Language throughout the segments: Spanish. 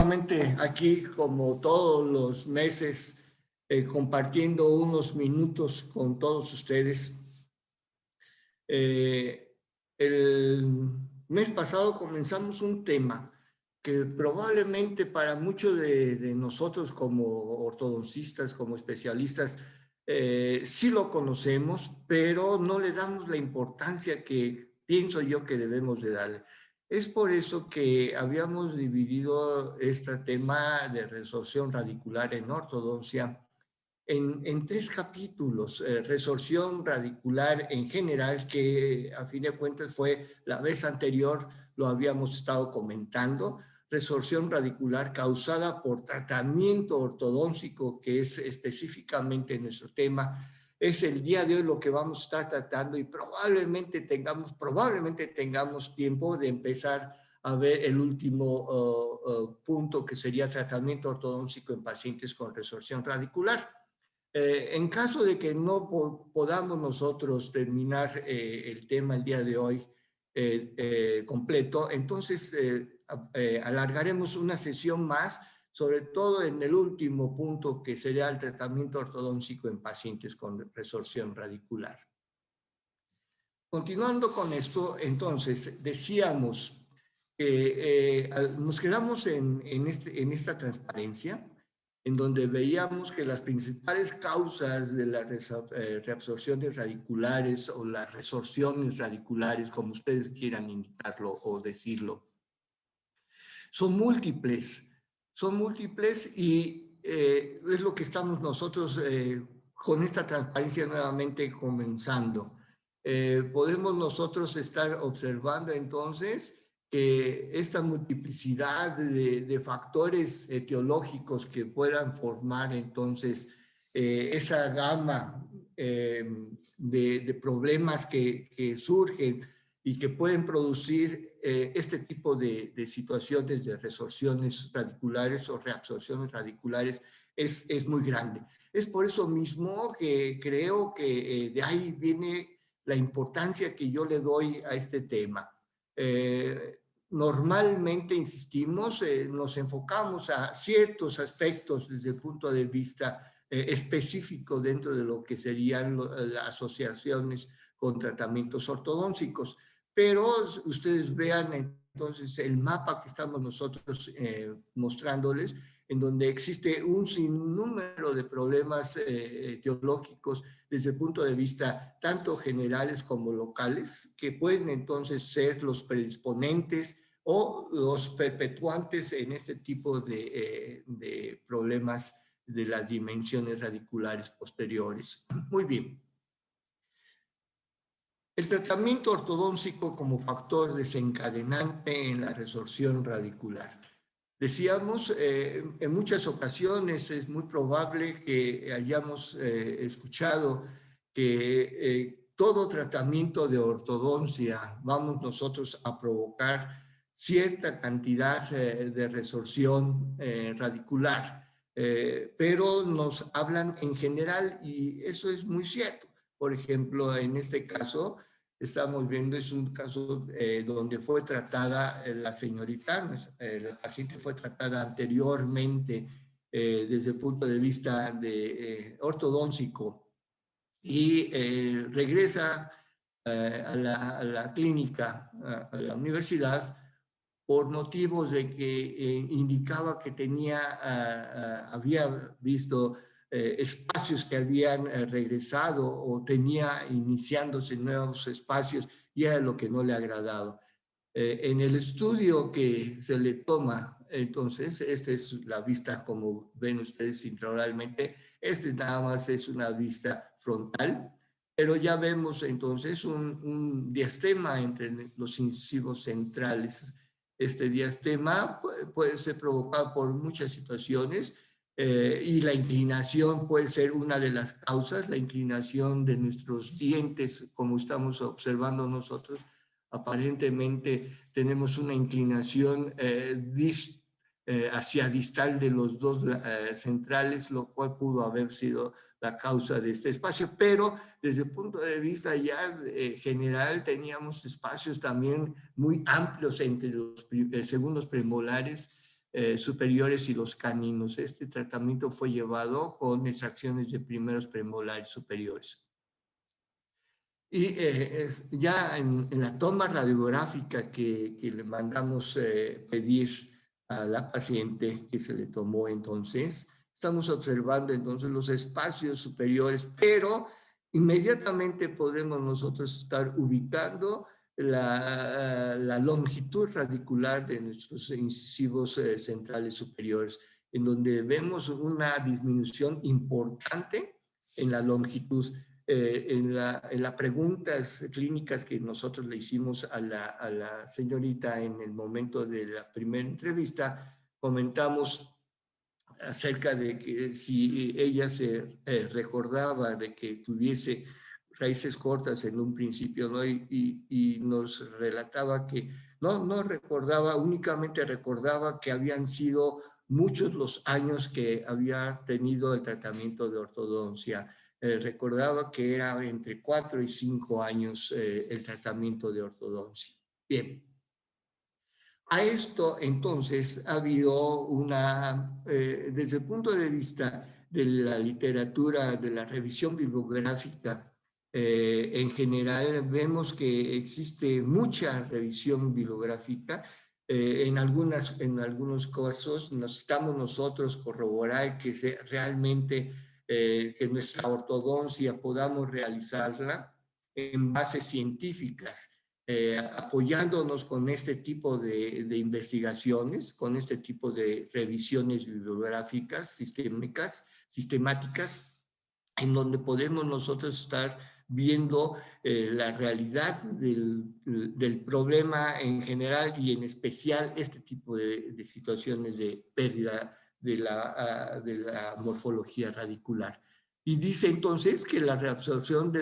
nuevamente aquí, como todos los meses, compartiendo unos minutos con todos ustedes. El mes pasado comenzamos un tema que probablemente para muchos de nosotros como ortodoncistas, como especialistas, sí lo conocemos, pero no le damos la importancia que pienso yo que debemos de darle. Es por eso que habíamos dividido este tema de resorción radicular en ortodoncia en tres capítulos. Resorción radicular en general, que a fin de cuentas fue la vez anterior, lo habíamos estado comentando. Resorción radicular causada por tratamiento ortodóntico, que es específicamente nuestro tema. Es el día de hoy lo que vamos a estar tratando y probablemente tengamos tiempo de empezar a ver el último punto, que sería tratamiento ortodóntico en pacientes con resorción radicular. En caso de que no podamos nosotros terminar el tema el día de hoy completo, entonces alargaremos una sesión más, sobre todo en el último punto, que sería el tratamiento ortodóntico en pacientes con resorción radicular. Continuando con esto, entonces, decíamos que nos quedamos en esta transparencia, en donde veíamos que las principales causas de las reabsorciones radiculares o las resorciones radiculares, como ustedes quieran indicarlo o decirlo, son múltiples y es lo que estamos nosotros con esta transparencia nuevamente comenzando. Podemos nosotros estar observando entonces que esta multiplicidad de factores etiológicos que puedan formar entonces esa gama de problemas que surgen y que pueden producir este tipo de situaciones de resorciones radiculares o reabsorciones radiculares es muy grande. Es por eso mismo que creo que de ahí viene la importancia que yo le doy a este tema. Normalmente, insistimos, nos enfocamos a ciertos aspectos desde el punto de vista específico dentro de lo que serían las asociaciones con tratamientos ortodónticos. Pero ustedes vean entonces el mapa que estamos nosotros mostrándoles, en donde existe un sinnúmero de problemas etiológicos desde el punto de vista tanto generales como locales, que pueden entonces ser los predisponentes o los perpetuantes en este tipo de problemas de las dimensiones radiculares posteriores. Muy bien. El tratamiento ortodóntico como factor desencadenante en la resorción radicular. Decíamos, en muchas ocasiones es muy probable que hayamos escuchado que todo tratamiento de ortodoncia vamos nosotros a provocar cierta cantidad de resorción radicular, pero nos hablan en general y eso es muy cierto. Por ejemplo, en este caso, estamos viendo, es un caso donde fue tratada la señorita, la paciente fue tratada anteriormente desde el punto de vista de ortodóntico y regresa a la clínica, a la universidad, por motivos de que indicaba que había visto espacios que habían regresado o tenía iniciándose nuevos espacios y era lo que no le agradaba. En el estudio que se le toma, entonces, esta es la vista como ven ustedes intraoralmente, nada más es una vista frontal, pero ya vemos entonces un diastema entre los incisivos centrales. Este diastema puede ser provocado por muchas situaciones y la inclinación puede ser una de las causas, la inclinación de nuestros dientes, como estamos observando nosotros. Aparentemente tenemos una inclinación hacia distal de los dos centrales, lo cual pudo haber sido la causa de este espacio, pero desde el punto de vista ya general teníamos espacios también muy amplios entre los segundos premolares, superiores y los caninos. Este tratamiento fue llevado con extracciones de primeros premolares superiores. Y ya en la toma radiográfica que le mandamos pedir a la paciente que se le tomó entonces, estamos observando entonces los espacios superiores, pero inmediatamente podemos nosotros estar ubicando la longitud radicular de nuestros incisivos centrales superiores, en donde vemos una disminución importante en la longitud. En las preguntas clínicas que nosotros le hicimos a la señorita en el momento de la primera entrevista, comentamos acerca de que si ella se recordaba de que tuviese raíces cortas en un principio, ¿no? Y nos relataba que no recordaba, únicamente recordaba que habían sido muchos los años que había tenido el tratamiento de ortodoncia. Recordaba que era entre 4 y 5 años el tratamiento de ortodoncia. Bien. A esto, entonces, ha habido desde el punto de vista de la literatura, de la revisión bibliográfica, en general vemos que existe mucha revisión bibliográfica. En algunos casos necesitamos nosotros corroborar que realmente que nuestra ortodoncia podamos realizarla en bases científicas. Apoyándonos con este tipo de investigaciones, con este tipo de revisiones bibliográficas sistemáticas, en donde podemos nosotros estar viendo la realidad del problema en general y en especial este tipo de situaciones de pérdida de la morfología radicular. Y dice entonces que la reabsorción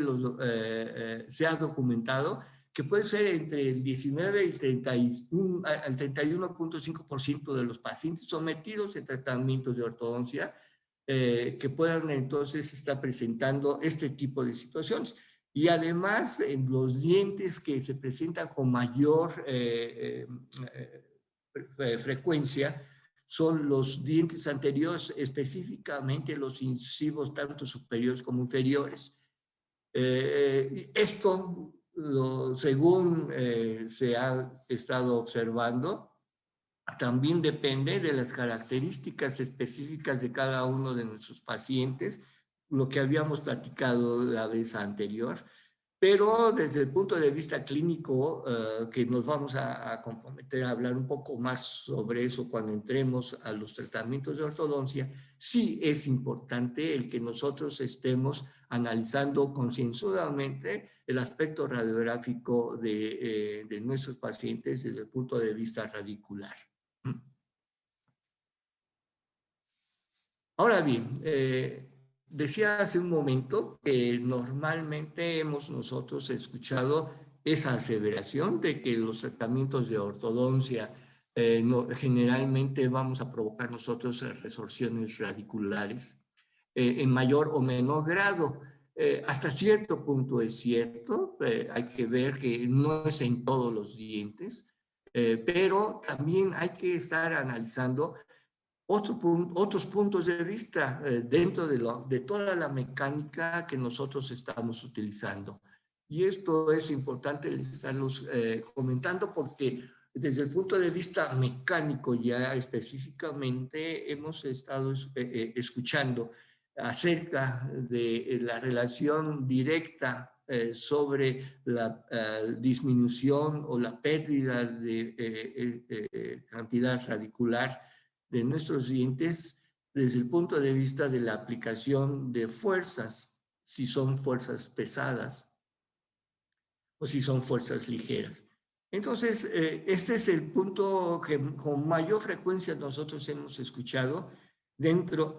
se ha documentado que puede ser entre el 19 y el 31.5% de los pacientes sometidos a tratamientos de ortodoncia que puedan entonces estar presentando este tipo de situaciones. Y además, en los dientes que se presentan con mayor frecuencia son los dientes anteriores, específicamente los incisivos tanto superiores como inferiores. Esto, según se ha estado observando, también depende de las características específicas de cada uno de nuestros pacientes, lo que habíamos platicado la vez anterior, pero desde el punto de vista clínico, que nos vamos a comprometer a hablar un poco más sobre eso cuando entremos a los tratamientos de ortodoncia, sí es importante el que nosotros estemos analizando concienzudamente el aspecto radiográfico de nuestros pacientes desde el punto de vista radicular. Ahora bien, decía hace un momento que normalmente hemos nosotros escuchado esa aseveración de que los tratamientos de ortodoncia generalmente vamos a provocar nosotros resorciones radiculares en mayor o menor grado. Hasta cierto punto es cierto, hay que ver que no es en todos los dientes, pero también hay que estar analizando otros puntos de vista dentro de toda la mecánica que nosotros estamos utilizando. Y esto es importante estarlos comentando porque desde el punto de vista mecánico ya específicamente hemos estado escuchando acerca de la relación directa sobre la disminución o la pérdida de cantidad radicular de nuestros dientes desde el punto de vista de la aplicación de fuerzas, si son fuerzas pesadas o si son fuerzas ligeras. Entonces, este es el punto que con mayor frecuencia nosotros hemos escuchado dentro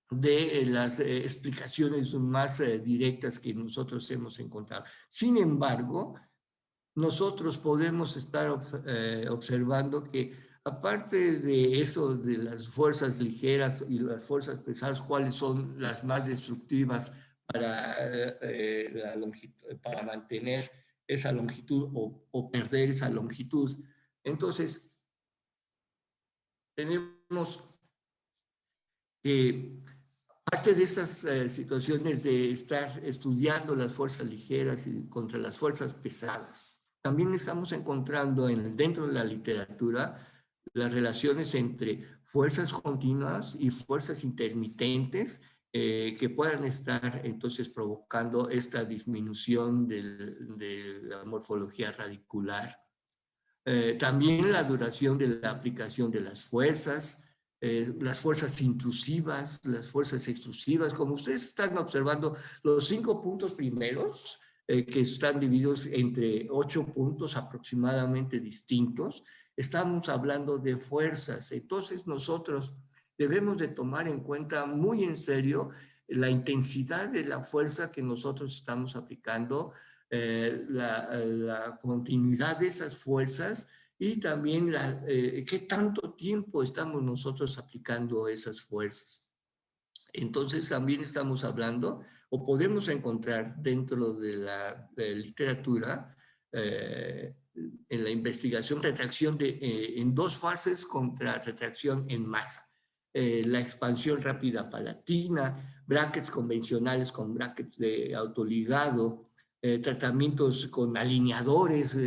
de las explicaciones más directas que nosotros hemos encontrado. Sin embargo, nosotros podemos estar observando que aparte de eso, de las fuerzas ligeras y las fuerzas pesadas, cuáles son las más destructivas para, para mantener esa longitud o perder esa longitud. Entonces, tenemos que, parte de esas situaciones de estar estudiando las fuerzas ligeras y contra las fuerzas pesadas, también estamos encontrando dentro de la literatura las relaciones entre fuerzas continuas y fuerzas intermitentes que puedan estar entonces provocando esta disminución de la morfología radicular. También la duración de la aplicación de las fuerzas intrusivas, las fuerzas extrusivas. Como ustedes están observando, los 5 puntos primeros, que están divididos entre 8 puntos aproximadamente distintos, estamos hablando de fuerzas. Entonces nosotros debemos de tomar en cuenta muy en serio la intensidad de la fuerza que nosotros estamos aplicando, la continuidad de esas fuerzas y también qué tanto tiempo estamos nosotros aplicando esas fuerzas. Entonces también estamos hablando o podemos encontrar dentro de la literatura en la investigación retracción en 2 fases contra retracción en masa. La expansión rápida palatina, brackets convencionales con brackets de autoligado, tratamientos con alineadores.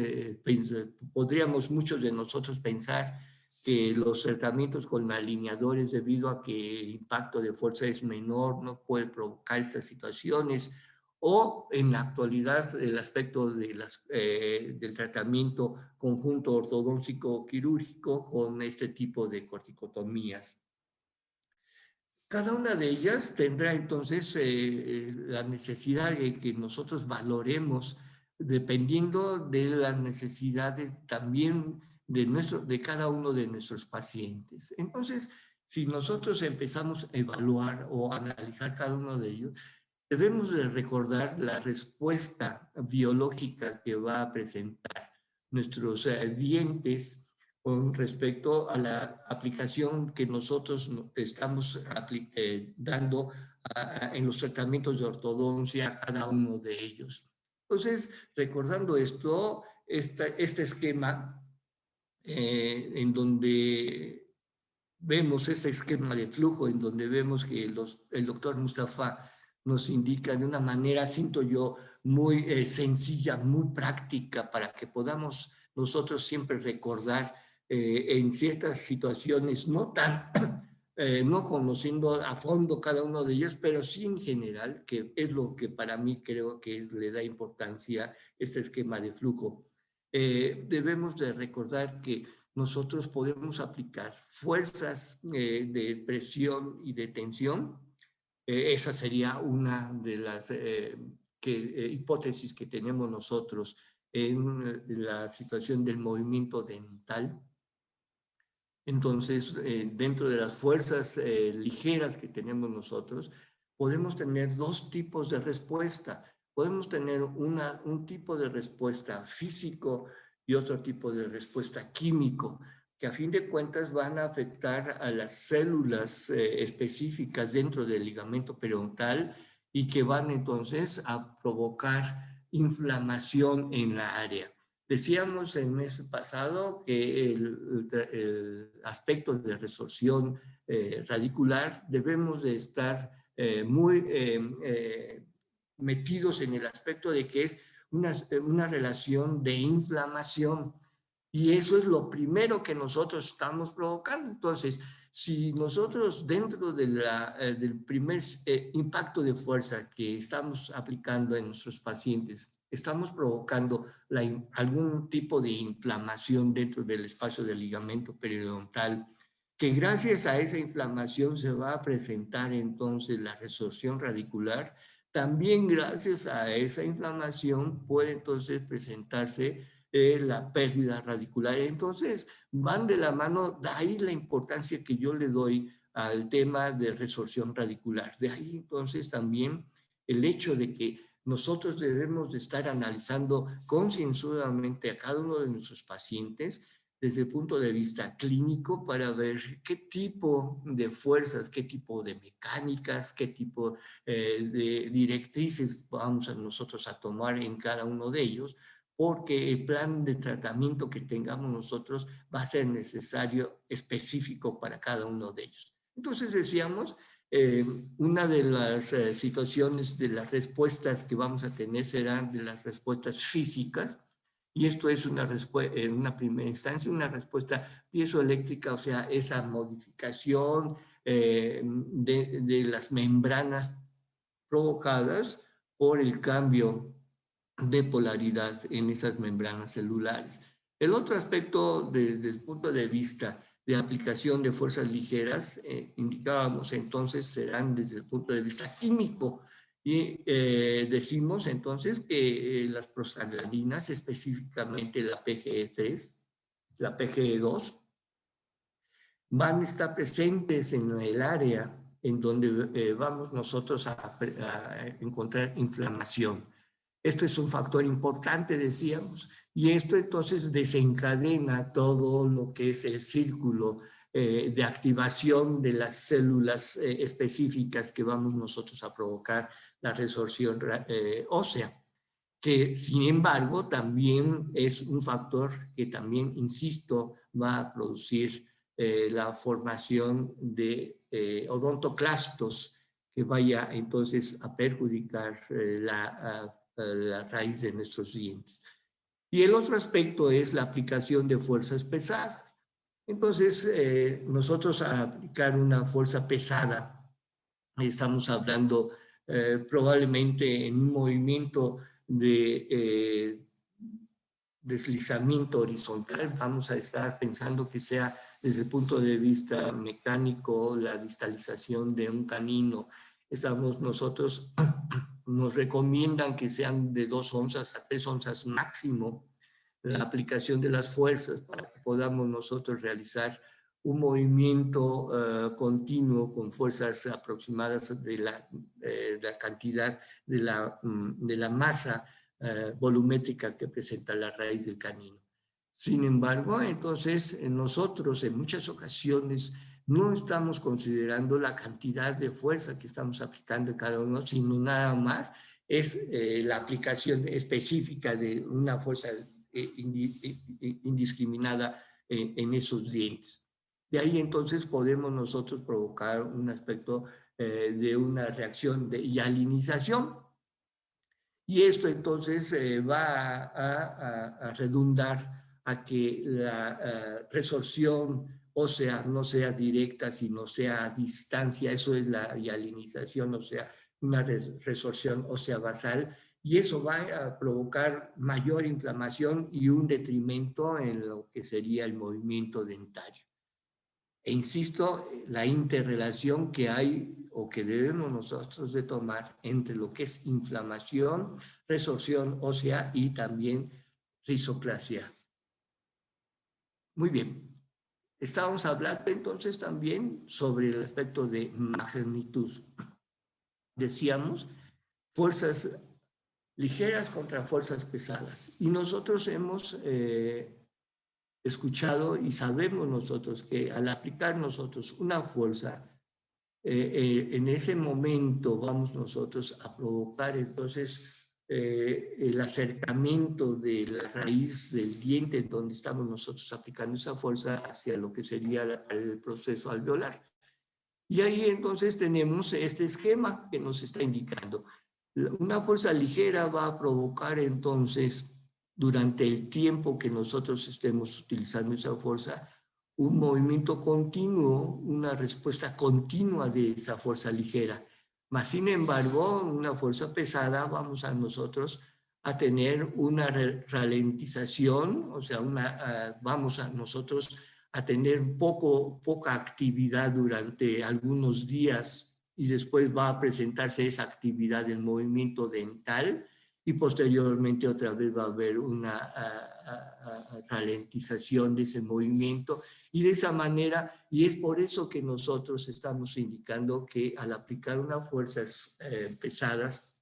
Podríamos muchos de nosotros pensar que los tratamientos con alineadores, debido a que el impacto de fuerza es menor, no puede provocar estas situaciones, o en la actualidad el aspecto del tratamiento conjunto ortodóntico quirúrgico con este tipo de corticotomías. Cada una de ellas tendrá entonces la necesidad de que nosotros valoremos dependiendo de las necesidades también de cada uno de nuestros pacientes. Entonces, si nosotros empezamos a evaluar o analizar cada uno de ellos, debemos de recordar la respuesta biológica que va a presentar nuestros dientes con respecto a la aplicación que nosotros estamos dando en los tratamientos de ortodoncia a cada uno de ellos. Entonces, recordando esto, este esquema en donde vemos este esquema de flujo, en donde vemos que el doctor Mustafa nos indica de una manera, siento yo, muy sencilla, muy práctica, para que podamos nosotros siempre recordar en ciertas situaciones, no tan, no conociendo a fondo cada uno de ellos, pero sí en general, que es lo que para mí creo que le da importancia este esquema de flujo. Debemos de recordar que nosotros podemos aplicar fuerzas de presión y de tensión. Esa sería una de las hipótesis que tenemos nosotros en la situación del movimiento dental. Entonces, dentro de las fuerzas ligeras que tenemos nosotros, podemos tener 2 tipos de respuesta. Podemos tener un tipo de respuesta físico y otro tipo de respuesta químico, que a fin de cuentas van a afectar a las células específicas dentro del ligamento periodontal y que van entonces a provocar inflamación en la área. Decíamos en el mes pasado que el aspecto de resorción radicular debemos de estar muy metidos en el aspecto de que es una relación de inflamación, y eso es lo primero que nosotros estamos provocando. Entonces, si nosotros dentro del primer impacto de fuerza que estamos aplicando en nuestros pacientes, estamos provocando algún tipo de inflamación dentro del espacio del ligamento periodontal, que gracias a esa inflamación se va a presentar entonces la resorción radicular. También gracias a esa inflamación puede entonces presentarse la pérdida radicular. Entonces van de la mano, de ahí la importancia que yo le doy al tema de resorción radicular. De ahí entonces también el hecho de que nosotros debemos de estar analizando concienzudamente a cada uno de nuestros pacientes desde el punto de vista clínico para ver qué tipo de fuerzas, qué tipo de mecánicas, qué tipo de directrices vamos a nosotros a tomar en cada uno de ellos porque el plan de tratamiento que tengamos nosotros va a ser necesario, específico para cada uno de ellos. Entonces decíamos, una de las situaciones de las respuestas que vamos a tener serán de las respuestas físicas, y esto es una respuesta, en una primera instancia, una respuesta piezoeléctrica, o sea, esa modificación de las membranas provocadas por el cambio de polaridad en esas membranas celulares. El otro aspecto desde el punto de vista de aplicación de fuerzas ligeras, indicábamos entonces, serán desde el punto de vista químico. Y decimos entonces que las prostaglandinas, específicamente la PGE3, la PGE2, van a estar presentes en el área en donde vamos nosotros a encontrar inflamación. Esto es un factor importante, decíamos, y esto entonces desencadena todo lo que es el círculo de activación de las células específicas que vamos nosotros a provocar la resorción ósea, que sin embargo también es un factor que también, insisto, va a producir la formación de odontoclastos que vaya entonces a perjudicar la raíz de nuestros dientes. Y el otro aspecto es la aplicación de fuerzas pesadas. Entonces, nosotros a aplicar una fuerza pesada, estamos hablando probablemente en un movimiento de deslizamiento horizontal, vamos a estar pensando que sea desde el punto de vista mecánico, la distalización de un canino. Estamos nosotros, nos recomiendan que sean de 2 onzas a 3 onzas máximo la aplicación de las fuerzas para que podamos nosotros realizar un movimiento continuo con fuerzas aproximadas de la cantidad de la masa volumétrica que presenta la raíz del canino. Sin embargo, entonces nosotros en muchas ocasiones no estamos considerando la cantidad de fuerza que estamos aplicando en cada uno, sino nada más es la aplicación específica de una fuerza indiscriminada en esos dientes. De ahí entonces podemos nosotros provocar un aspecto de una reacción de hialinización. Y esto entonces va a redundar a que la resorción ósea no sea directa, sino sea a distancia. Eso es la hialinización, o sea, una resorción ósea basal. Y eso va a provocar mayor inflamación y un detrimento en lo que sería el movimiento dentario. E insisto, la interrelación que hay o que debemos nosotros de tomar entre lo que es inflamación, resorción ósea y también risoclasia. Muy bien. Estábamos hablando entonces también sobre el aspecto de magnitud. Decíamos, fuerzas ligeras contra fuerzas pesadas. Y nosotros hemos escuchado y sabemos nosotros que al aplicar nosotros una fuerza, en ese momento vamos nosotros a provocar entonces el acercamiento de la raíz del diente donde estamos nosotros aplicando esa fuerza hacia lo que sería el proceso alveolar. Y ahí entonces tenemos este esquema que nos está indicando. Una fuerza ligera va a provocar entonces, durante el tiempo que nosotros estemos utilizando esa fuerza, un movimiento continuo, una respuesta continua de esa fuerza ligera. Mas, sin embargo, una fuerza pesada vamos a nosotros a tener una ralentización, o sea, vamos a nosotros a tener poca actividad durante algunos días y después va a presentarse esa actividad del movimiento dental y posteriormente otra vez va a haber una ralentización de ese movimiento y de esa manera, y es por eso que nosotros estamos indicando que al aplicar unas fuerzas pesadas,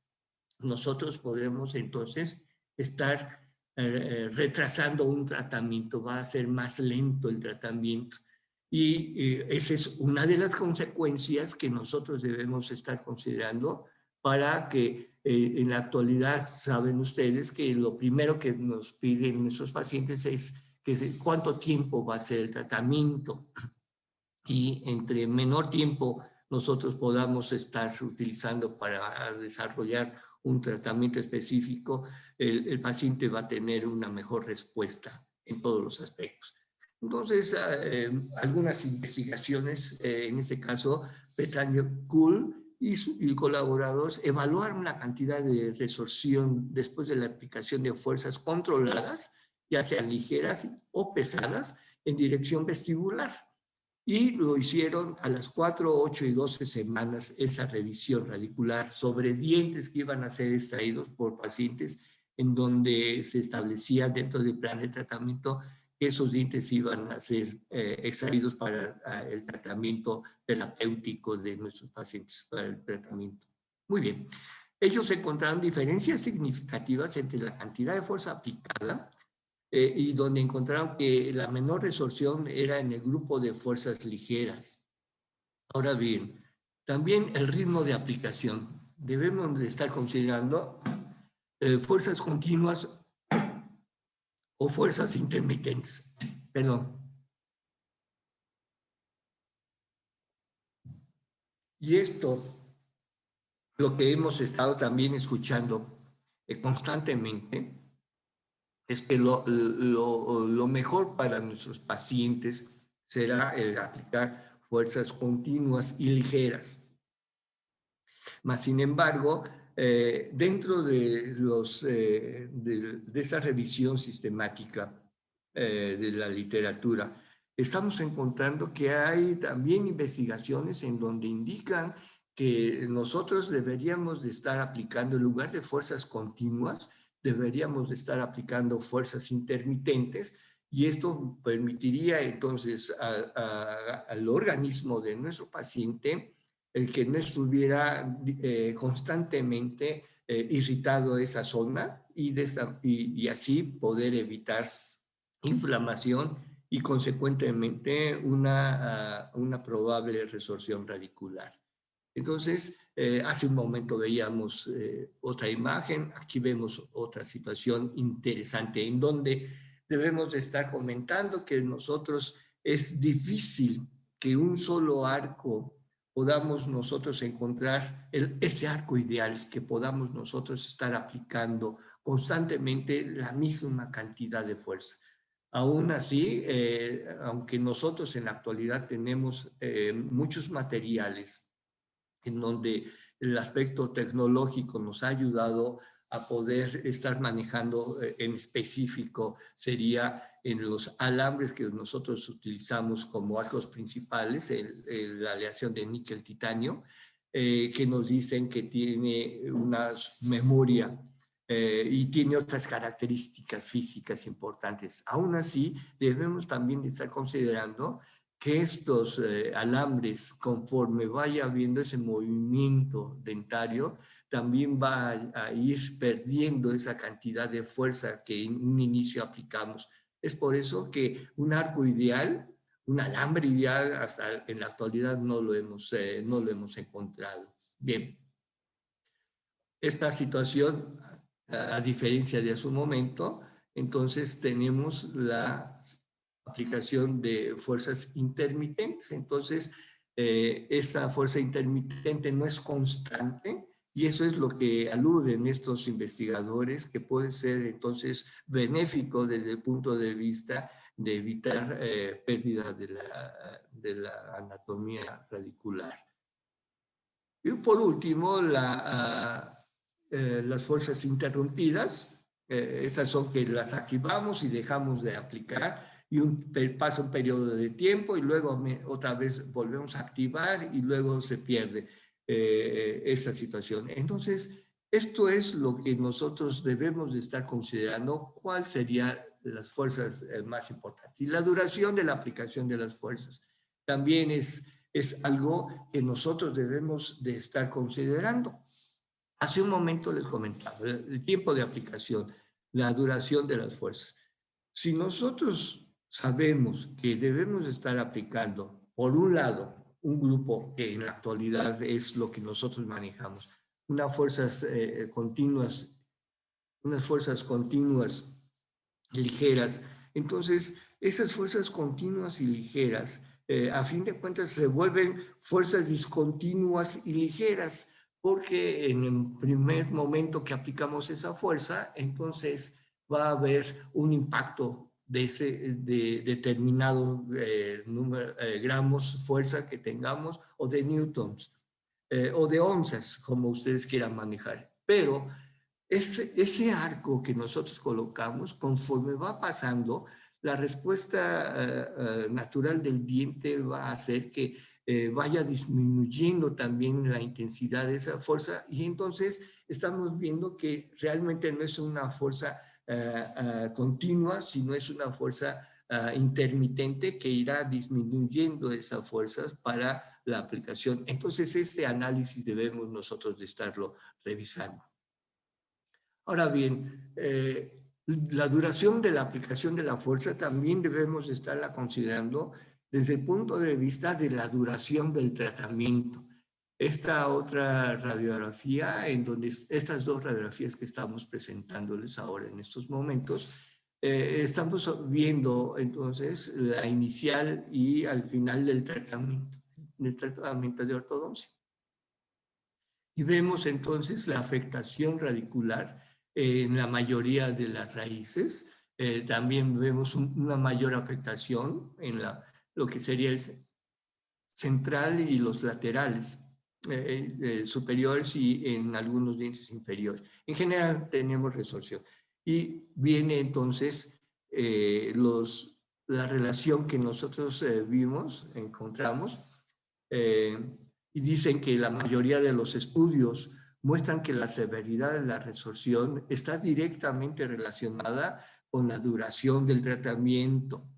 nosotros podemos entonces estar retrasando un tratamiento, va a ser más lento el tratamiento. Y esa es una de las consecuencias que nosotros debemos estar considerando para que en la actualidad saben ustedes que lo primero que nos piden nuestros pacientes es que cuánto tiempo va a ser el tratamiento, y entre menor tiempo nosotros podamos estar utilizando para desarrollar un tratamiento específico, el paciente va a tener una mejor respuesta en todos los aspectos. Entonces, algunas investigaciones, en este caso, Petranio Kuhl y colaboradores evaluaron la cantidad de resorción después de la aplicación de fuerzas controladas, ya sean ligeras o pesadas, en dirección vestibular. Y lo hicieron a las 4, 8 y 12 semanas esa revisión radicular sobre dientes que iban a ser extraídos por pacientes, en donde se establecía dentro del plan de tratamiento que esos dientes iban a ser extraídos para el tratamiento terapéutico de nuestros pacientes, para el tratamiento. Muy bien. Ellos encontraron diferencias significativas entre la cantidad de fuerza aplicada y donde encontraron que la menor resorción era en el grupo de fuerzas ligeras. Ahora bien, también el ritmo de aplicación. Debemos de estar considerando fuerzas continuas o fuerzas intermitentes. Perdón. Y esto, lo que hemos estado también escuchando constantemente, es que lo mejor para nuestros pacientes será el aplicar fuerzas continuas y ligeras. Mas, sin embargo, dentro de esa revisión sistemática de la literatura, estamos encontrando que hay también investigaciones en donde indican que nosotros deberíamos de estar aplicando, en lugar de fuerzas continuas, deberíamos de estar aplicando fuerzas intermitentes, y esto permitiría entonces al organismo de nuestro paciente el que no estuviera constantemente irritado esa zona y así poder evitar inflamación y consecuentemente una probable resorción radicular. Entonces, hace un momento veíamos otra imagen, aquí vemos otra situación interesante en donde debemos de estar comentando que nosotros es difícil que un solo arco podamos nosotros encontrar ese arco ideal, que podamos nosotros estar aplicando constantemente la misma cantidad de fuerza. Aún así, aunque nosotros en la actualidad tenemos muchos materiales en donde el aspecto tecnológico nos ha ayudado a poder estar manejando en específico, sería en los alambres que nosotros utilizamos como arcos principales, la aleación de níquel-titanio, que nos dicen que tiene una memoria y tiene otras características físicas importantes. Aún así, debemos también estar considerando que estos alambres, conforme vaya habiendo ese movimiento dentario, también va a ir perdiendo esa cantidad de fuerza que en un inicio aplicamos. Es por eso que un arco ideal, un alambre ideal, hasta en la actualidad no lo hemos encontrado. Bien, esta situación, a diferencia de hace un momento, entonces tenemos la aplicación de fuerzas intermitentes. Entonces, esa fuerza intermitente no es constante y eso es lo que aluden estos investigadores, que puede ser entonces benéfico desde el punto de vista de evitar pérdida de la anatomía radicular. Y por último, las fuerzas interrumpidas. Estas son que las activamos y dejamos de aplicar y pasa un periodo de tiempo y luego otra vez volvemos a activar y luego se pierde esa situación. Entonces, esto es lo que nosotros debemos de estar considerando, cuál serían las fuerzas más importantes. Y la duración de la aplicación de las fuerzas también es algo que nosotros debemos de estar considerando. Hace un momento les comentaba el tiempo de aplicación, la duración de las fuerzas. Si nosotros sabemos que debemos estar aplicando, por un lado, un grupo que en la actualidad es lo que nosotros manejamos, unas fuerzas continuas, unas fuerzas continuas ligeras. Entonces, esas fuerzas continuas y ligeras, a fin de cuentas, se vuelven fuerzas discontinuas y ligeras, porque en el primer momento que aplicamos esa fuerza, entonces va a haber un impacto de determinado número, gramos fuerza que tengamos, o de newtons, o de onzas, como ustedes quieran manejar. Pero ese arco que nosotros colocamos, conforme va pasando, la respuesta natural del diente va a hacer que vaya disminuyendo también la intensidad de esa fuerza, y entonces estamos viendo que realmente no es una fuerza continua, sino es una fuerza intermitente que irá disminuyendo esas fuerzas para la aplicación. Entonces, este análisis debemos nosotros de estarlo revisando. Ahora bien, la duración de la aplicación de la fuerza también debemos estarla considerando desde el punto de vista de la duración del tratamiento. Esta otra radiografía, en donde estas dos radiografías que estamos presentándoles ahora en estos momentos, estamos viendo entonces la inicial y al final del tratamiento de ortodoncia. Y vemos entonces la afectación radicular en la mayoría de las raíces. También vemos una mayor afectación en lo que sería el central y los laterales superiores, y en algunos dientes inferiores. En general tenemos resorción. Y viene entonces la relación que nosotros encontramos, y dicen que la mayoría de los estudios muestran que la severidad de la resorción está directamente relacionada con la duración del tratamiento.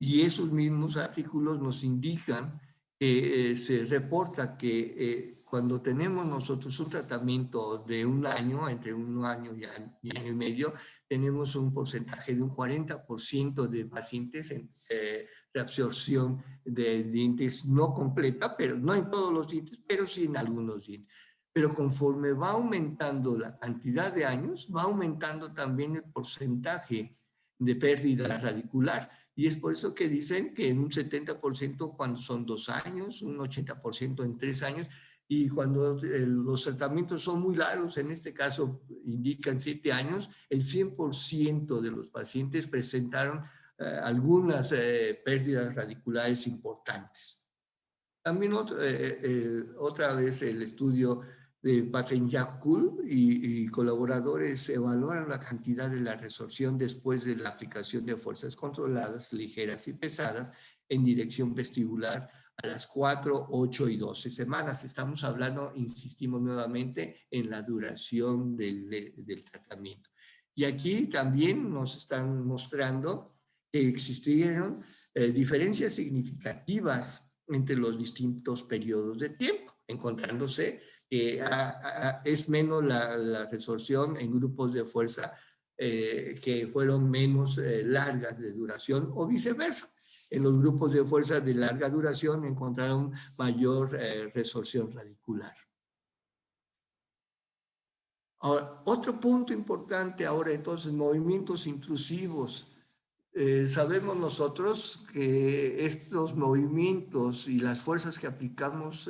Y esos mismos artículos nos indican que se reporta que cuando tenemos nosotros un tratamiento de un año, entre un año y año y medio, tenemos un porcentaje de un 40% de pacientes en reabsorción de dientes no completa, pero no en todos los dientes, pero sí en algunos dientes. Pero conforme va aumentando la cantidad de años, va aumentando también el porcentaje de pérdida radicular. Y es por eso que dicen que en un 70% cuando son 2 años, un 80% en 3 años, y cuando los tratamientos son muy largos, en este caso indican 7 años, el 100% de los pacientes presentaron algunas pérdidas radiculares importantes. También otra vez el estudio de Patenjak-Kuhl y colaboradores evaluaron la cantidad de la resorción después de la aplicación de fuerzas controladas, ligeras y pesadas en dirección vestibular a las 4, 8 y 12 semanas. Estamos hablando, insistimos nuevamente, en la duración del tratamiento. Y aquí también nos están mostrando que existieron diferencias significativas entre los distintos periodos de tiempo, encontrándose que es menos la resorción en grupos de fuerza que fueron menos largas de duración, o viceversa. En los grupos de fuerza de larga duración encontraron mayor resorción radicular. Ahora, otro punto importante ahora, entonces, movimientos intrusivos. Sabemos nosotros que estos movimientos y las fuerzas que aplicamos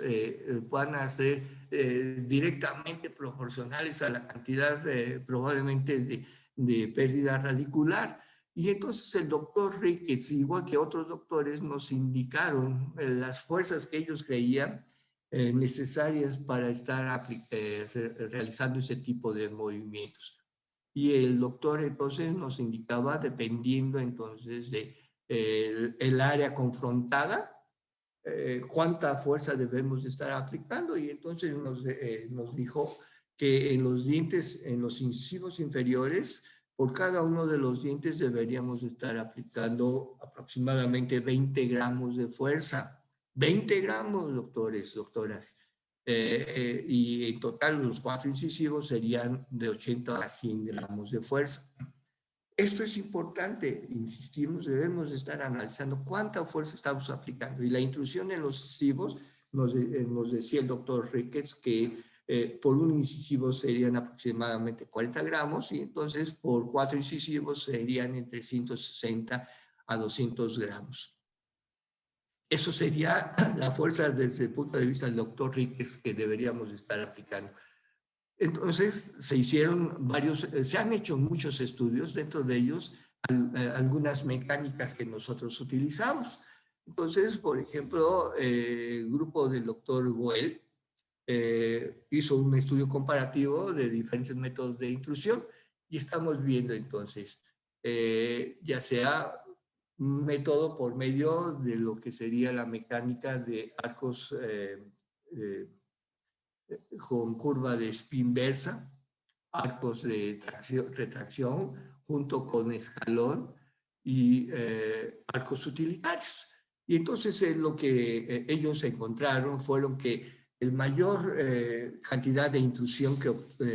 van a ser directamente proporcionales a la cantidad probablemente de pérdida radicular. Y entonces el doctor Ricketts, igual que otros doctores, nos indicaron las fuerzas que ellos creían necesarias para estar realizando ese tipo de movimientos. Y el doctor entonces nos indicaba, dependiendo entonces de el área confrontada, cuánta fuerza debemos estar aplicando, y entonces nos dijo que en los dientes, en los incisivos inferiores, por cada uno de los dientes deberíamos estar aplicando aproximadamente 20 gramos de fuerza. 20 gramos, doctores, doctoras. Y en total los 4 incisivos serían de 80 a 100 gramos de fuerza. Esto es importante, insistimos, debemos estar analizando cuánta fuerza estamos aplicando. Y la intrusión en los incisivos, nos decía el doctor Ricketts, que por un incisivo serían aproximadamente 40 gramos y entonces por 4 incisivos serían entre 160 a 200 gramos. Eso sería la fuerza desde el punto de vista del doctor Ríquez que deberíamos estar aplicando. Entonces se han hecho muchos estudios, dentro de ellos algunas mecánicas que nosotros utilizamos. Entonces, por ejemplo, el grupo del doctor Goel hizo un estudio comparativo de diferentes métodos de intrusión y estamos viendo entonces, ya sea un método por medio de lo que sería la mecánica de arcos con curva de spin inversa, arcos de retracción, junto con escalón y arcos utilitarios. Y entonces lo que ellos encontraron fueron que el mayor cantidad de intrusión que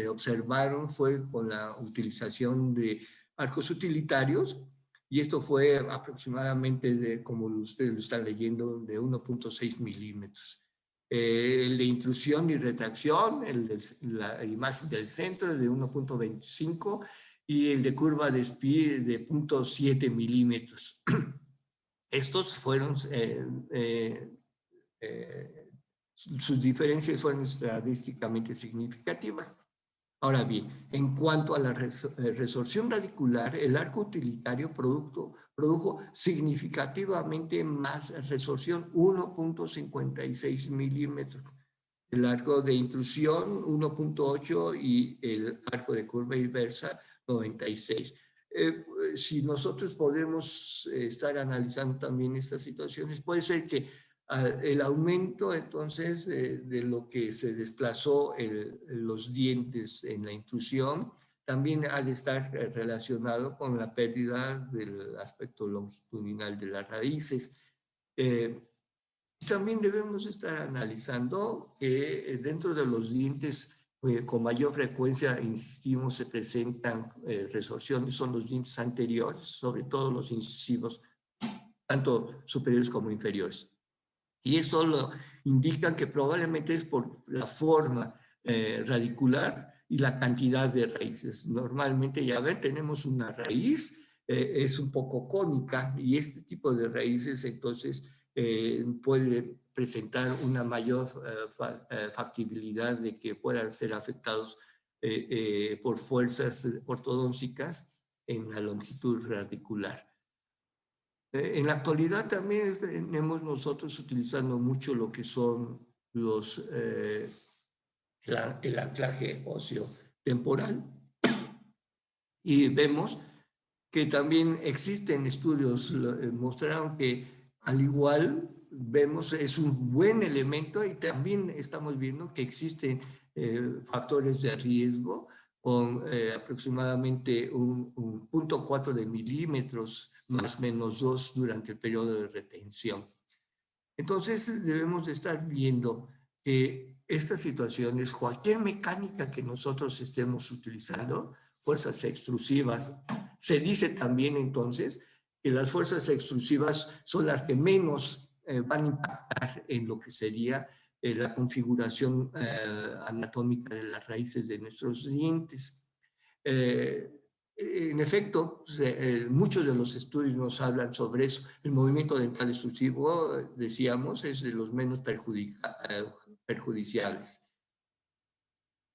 observaron fue con la utilización de arcos utilitarios, y esto fue aproximadamente, como ustedes lo están leyendo, de 1.6 milímetros. El de intrusión y retracción, el de la imagen del centro de 1.25 y el de curva de Spee de 0.7 milímetros. Estos fueron, sus diferencias fueron estadísticamente significativas. Ahora bien, en cuanto a la resorción radicular, el arco utilitario produjo significativamente más resorción, 1.56 milímetros. El arco de intrusión, 1.8, y el arco de curva inversa, 96. Si nosotros podemos estar analizando también estas situaciones, puede ser que el aumento entonces de lo que se desplazó los dientes en la intrusión también ha de estar relacionado con la pérdida del aspecto longitudinal de las raíces. También debemos estar analizando que dentro de los dientes con mayor frecuencia, insistimos, se presentan resorciones, son los dientes anteriores, sobre todo los incisivos, tanto superiores como inferiores. Y esto lo indica que probablemente es por la forma radicular y la cantidad de raíces. Normalmente, ya ven, tenemos una raíz, es un poco cónica, y este tipo de raíces entonces puede presentar una mayor factibilidad de que puedan ser afectados por fuerzas ortodóncicas en la longitud radicular. En la actualidad también tenemos nosotros utilizando mucho lo que son el anclaje óseo temporal, y vemos que también existen estudios, mostraron que al igual vemos es un buen elemento, y también estamos viendo que existen factores de riesgo con aproximadamente un 0.4 de milímetros más menos 2 durante el periodo de retención. Entonces debemos de estar viendo que estas situaciones, cualquier mecánica que nosotros estemos utilizando, fuerzas extrusivas, se dice también entonces que las fuerzas extrusivas son las que menos van a impactar en lo que sería la configuración anatómica de las raíces de nuestros dientes. En efecto, muchos de los estudios nos hablan sobre eso. El movimiento dental extrusivo, decíamos, es de los menos perjudiciales.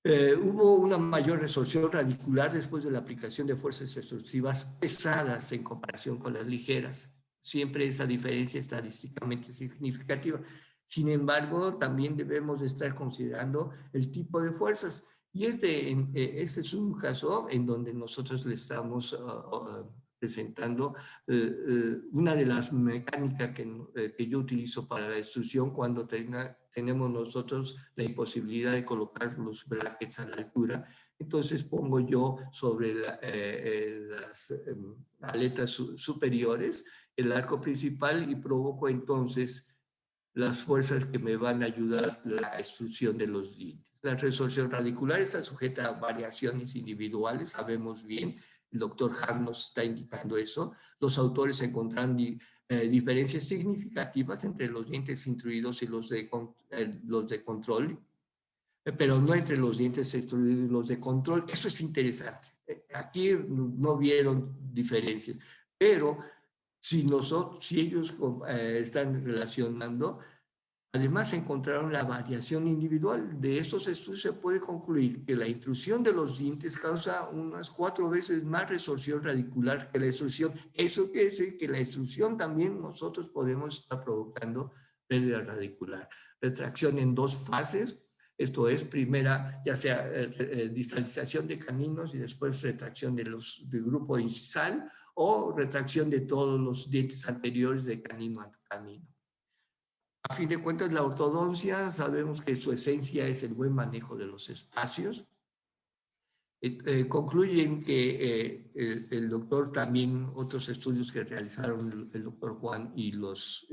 Hubo una mayor resorción radicular después de la aplicación de fuerzas extrusivas pesadas en comparación con las ligeras. Siempre esa diferencia estadísticamente significativa. Sin embargo, también debemos de estar considerando el tipo de fuerzas. Y este es un caso en donde nosotros le estamos presentando una de las mecánicas que yo utilizo para la extrusión cuando tenemos nosotros la imposibilidad de colocar los brackets a la altura. Entonces pongo yo sobre las aletas superiores el arco principal y provoco entonces las fuerzas que me van a ayudar la extrusión de los dientes. La resorción radicular está sujeta a variaciones individuales, sabemos bien, el doctor Hahn nos está indicando eso. Los autores encontraron diferencias significativas entre los dientes intruidos y los de control. pero no entre los dientes extruidos y los de control. Eso es interesante. Aquí no vieron diferencias, pero si ellos están relacionando, además encontraron la variación individual. De estos estudios se puede concluir que la intrusión de los dientes causa unas 4 veces más resorción radicular que la extrusión. Eso quiere decir que la extrusión también nosotros podemos estar provocando pérdida radicular. Retracción en 2 fases. Esto es, primera, ya sea distalización de caninos y después retracción del grupo incisal o retracción de todos los dientes anteriores de canino a canino. A fin de cuentas, la ortodoncia, sabemos que su esencia es el buen manejo de los espacios. Concluyen que el doctor también, otros estudios que realizaron el doctor Juan y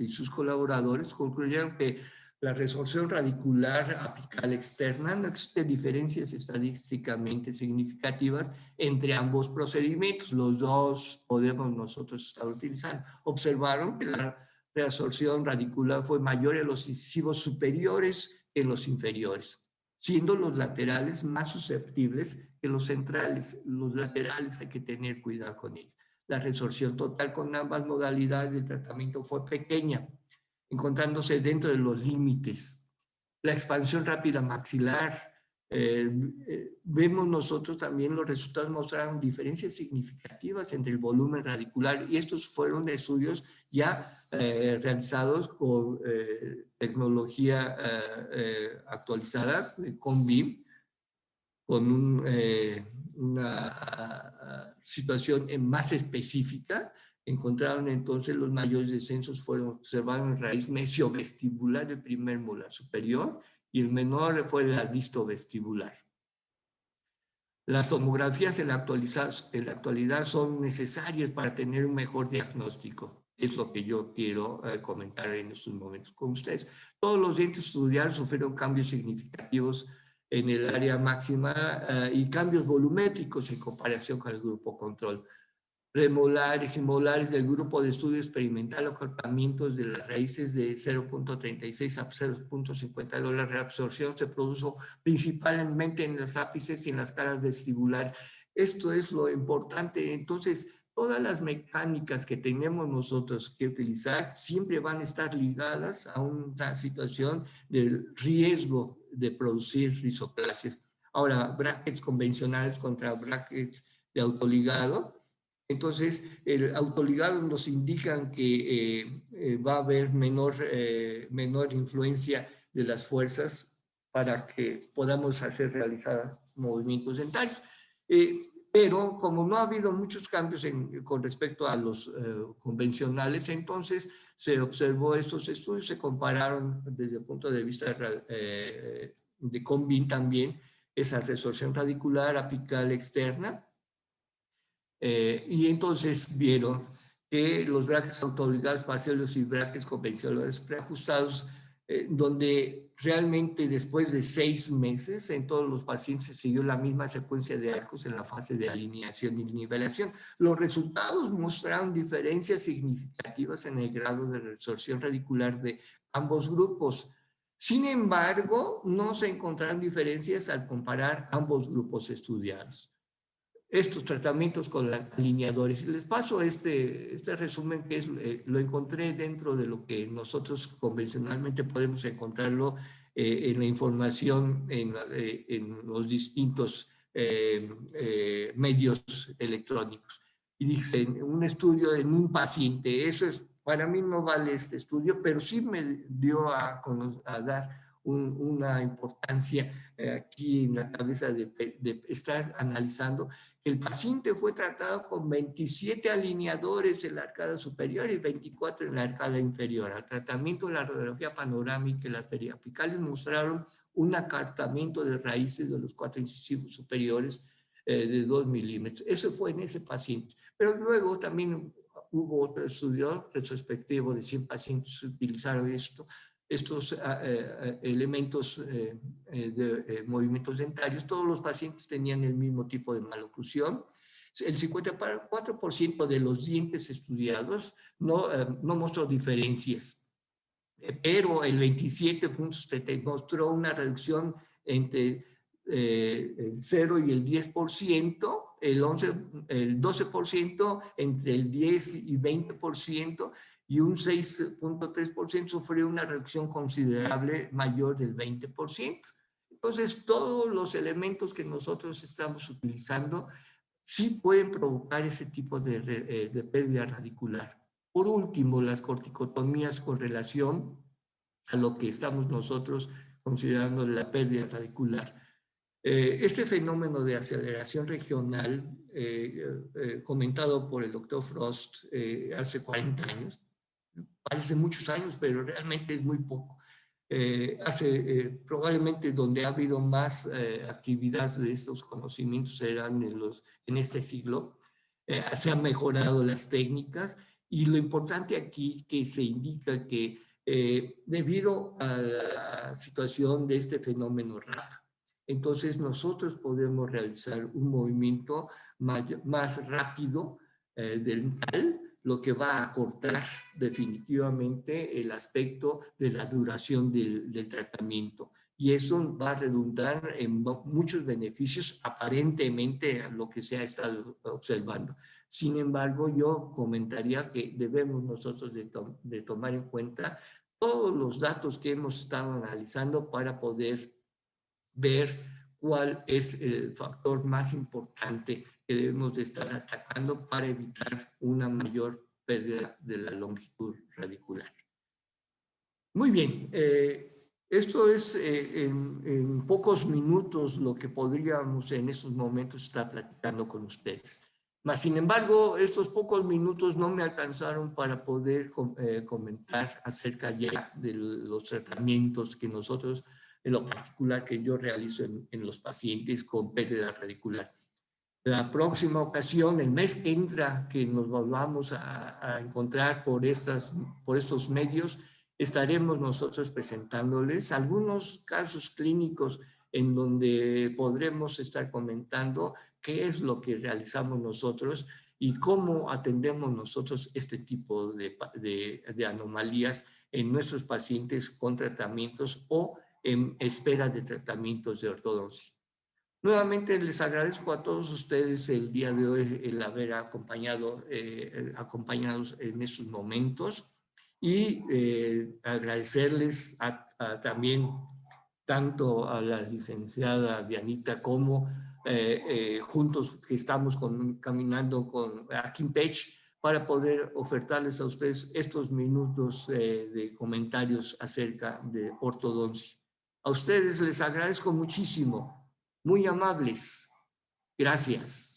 sus colaboradores, concluyeron que la resorción radicular apical externa, no existen diferencias estadísticamente significativas entre ambos procedimientos. Los dos podemos nosotros estar utilizando. Observaron que la reabsorción radicular fue mayor en los incisivos superiores que en los inferiores, siendo los laterales más susceptibles que los centrales. Los laterales hay que tener cuidado con ellos. La resorción total con ambas modalidades de tratamiento fue pequeña, encontrándose dentro de los límites. La expansión rápida maxilar, vemos nosotros también los resultados mostraron diferencias significativas entre el volumen radicular, y estos fueron estudios ya realizados con tecnología actualizada, con BIM, con una situación más específica. Encontraron entonces los mayores descensos fueron observados en raíz mesiovestibular del primer molar superior y el menor fue la distovestibular. Las tomografías en la actualidad son necesarias para tener un mejor diagnóstico. Es lo que yo quiero comentar en estos momentos con ustedes. Todos los dientes estudiados sufrieron cambios significativos en el área máxima y cambios volumétricos en comparación con el grupo control. Remolares y molares del grupo de estudio experimental, acortamientos de las raíces de 0.36 a 0.52. La reabsorción se produjo principalmente en los ápices y en las caras vestibulares. Esto es lo importante. Entonces, todas las mecánicas que tenemos nosotros que utilizar siempre van a estar ligadas a una situación de riesgo de producir risoplasias. Ahora, brackets convencionales contra brackets de autoligado. Entonces, el autoligado nos indican que va a haber menor influencia de las fuerzas para que podamos realizar movimientos dentarios. Pero como no ha habido muchos cambios con respecto a los convencionales, entonces se observó estos estudios, se compararon desde el punto de vista de CONBIN también, esa resorción radicular apical externa, y entonces vieron que los brackets autoligados parciales y brackets convencionales preajustados, donde realmente después de 6 meses en todos los pacientes se siguió la misma secuencia de arcos en la fase de alineación y nivelación. Los resultados mostraron diferencias significativas en el grado de resorción radicular de ambos grupos. Sin embargo, no se encontraron diferencias al comparar ambos grupos estudiados. Estos tratamientos con alineadores. Les paso este resumen que lo encontré dentro de lo que nosotros convencionalmente podemos encontrarlo en la información en los distintos medios electrónicos. Y dice, un estudio en un paciente, eso es, para mí no vale este estudio, pero sí me dio a dar una importancia aquí en la cabeza de estar analizando. El paciente fue tratado con 27 alineadores en la arcada superior y 24 en la arcada inferior. Al tratamiento de la radiografía panorámica y las periapicales mostraron un acartamiento de raíces de los 4 incisivos superiores de 2 milímetros. Eso fue en ese paciente. Pero luego también hubo otro estudio retrospectivo de 100 pacientes que utilizaron estos elementos de movimientos dentarios. Todos los pacientes tenían el mismo tipo de maloclusión. El 54% de los dientes estudiados no mostró diferencias, pero el 27.7 mostró una reducción entre el 0 y el 10%, el 12% entre el 10 y 20%, y un 6.3% sufrió una reducción considerable mayor del 20%. Entonces, todos los elementos que nosotros estamos utilizando sí pueden provocar ese tipo de pérdida radicular. Por último, las corticotomías con relación a lo que estamos nosotros considerando la pérdida radicular. Este fenómeno de aceleración regional, comentado por el doctor Frost hace 40 años, parece muchos años, pero realmente es muy poco. Probablemente donde ha habido más actividad de estos conocimientos serán en este siglo. Se han mejorado las técnicas y lo importante aquí que se indica que debido a la situación de este fenómeno RAP, entonces nosotros podemos realizar un movimiento más rápido del tal, lo que va a acortar definitivamente el aspecto de la duración del tratamiento. Y eso va a redundar en muchos beneficios, aparentemente, a lo que se ha estado observando. Sin embargo, yo comentaría que debemos nosotros de tomar en cuenta todos los datos que hemos estado analizando para poder ver cuál es el factor más importante que debemos de estar atacando para evitar una mayor pérdida de la longitud radicular. Muy bien, esto es en pocos minutos lo que podríamos en estos momentos estar platicando con ustedes. Mas, sin embargo, estos pocos minutos no me alcanzaron para poder comentar acerca ya de los tratamientos que nosotros, en lo particular que yo realizo en los pacientes con pérdida radicular. La próxima ocasión, el mes que entra, que nos volvamos a encontrar por estos medios, estaremos nosotros presentándoles algunos casos clínicos en donde podremos estar comentando qué es lo que realizamos nosotros y cómo atendemos nosotros este tipo de anomalías en nuestros pacientes con tratamientos o en espera de tratamientos de ortodoncia. Nuevamente les agradezco a todos ustedes el día de hoy el haber acompañados en estos momentos y agradecerles también tanto a la licenciada Dianita como juntos que estamos caminando con Kim Pech para poder ofertarles a ustedes estos minutos de comentarios acerca de ortodoncia. A ustedes les agradezco muchísimo. Muy amables. Gracias.